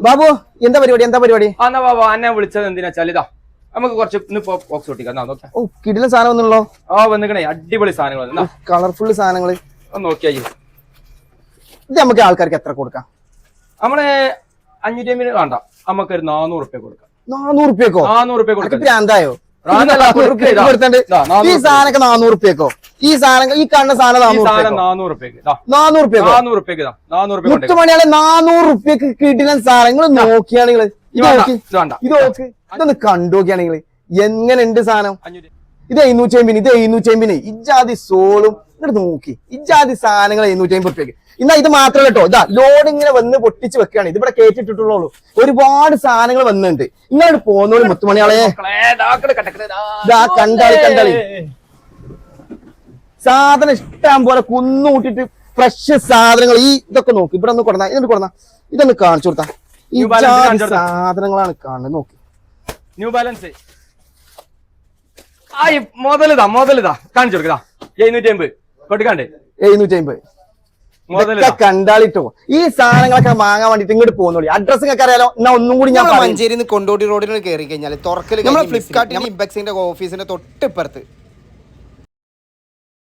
ബാബു എന്താ പരിപാടി? എന്നാ ബാബു എന്നെ വിളിച്ചത് എന്തിനാ വെച്ചാൽ ഇതാ നമുക്ക് കുറച്ച് ബോക്സ് പൊട്ടിക്കാം. ഓ കിടിലൻ സാധനം ഒന്നുള്ളോ? വന്നിക്കണേ അടിപൊളി സാധനങ്ങൾ, കളർഫുൾ സാധനങ്ങള് ഒന്ന് നോക്കിയാ. ഇത് നമുക്ക് ആൾക്കാർക്ക് എത്ര കൊടുക്കാം? നമ്മള് 550 വേണ്ട, നമുക്കൊരു 400 റുപ്യ കൊടുക്കാം. 400 റുപ്യക്കോ? 400 റുപ്യ കൊടുക്കാം. ഭ്രാന്തായോ? ഈ സാധനൊക്കെ 400 റുപ്യക്കോ? ഈ സാധനം ഈ കാണുന്ന സാധനം 400 റുപ്യക്ക് 400 റുപ്യക്ക് 400 റുപ്യ മുത്തുമണിയാളെ 400 റുപ്യക്ക് കിടിലൻ സാധനങ്ങൾ നോക്കിയാണെങ്കില് ഇത് നോക്ക്, ഇതൊന്ന് കണ്ടുനോക്കിയാണെങ്കില് എങ്ങനെയുണ്ട് സാധനം. ഇത് 750 ഇജാതി സോളും ഇങ്ങോട്ട് നോക്കി, ഇജാതി സാധനങ്ങൾ 750 റുപ്യക്ക്. എന്നാ ഇത് മാത്രമല്ല കേട്ടോ, ഇതാ ലോഡ് ഇങ്ങനെ വന്ന് പൊട്ടിച്ച് വെക്കുകയാണ്. ഇതിവിടെ കേട്ടിട്ടുള്ളൂ, ഒരുപാട് സാധനങ്ങൾ വന്നിട്ടുണ്ട്. ഇങ്ങോട്ട് പോന്നോളി മുത്തുമണിയാളെ, കണ്ടാളി സാധനം ഇഷ്ടം പോലെ കുന്നുകൂട്ടിട്ട് ഫ്രഷ് സാധനങ്ങൾ. ഈ ഇതൊക്കെ നോക്കി, ഇവിടെ ഒന്ന് കൊടുന്ന ഇതൊന്ന് കാണിച്ചു കൊടുത്താ ഈ സാധനങ്ങളാണ് കാണുന്നത്. നോക്കി ന്യൂ ബാലൻസ് മുതലിതാ കാണിച്ചു കൊടുക്കതാ 750 കൊടുക്കാണ്ട് 750 കണ്ടാളിട്ടോ. ഈ സാധനങ്ങളൊക്കെ വാങ്ങാൻ വേണ്ടിട്ട് ഇങ്ങോട്ട് പോകുന്നോളി. അഡ്രസ് ഒക്കെ അറിയാലോ. എന്നാ ഒന്നും കൂടി ഞാൻ മഞ്ചേരി കൊണ്ടോട്ടി റോഡിന് കയറി കഴിഞ്ഞാൽ തുറക്കൽ ഫ്ലിപ്കാർട്ടിന്റെ ഇംപെക്സിന്റെ ഓഫീസിന്റെ തൊട്ടിപ്പുറത്ത്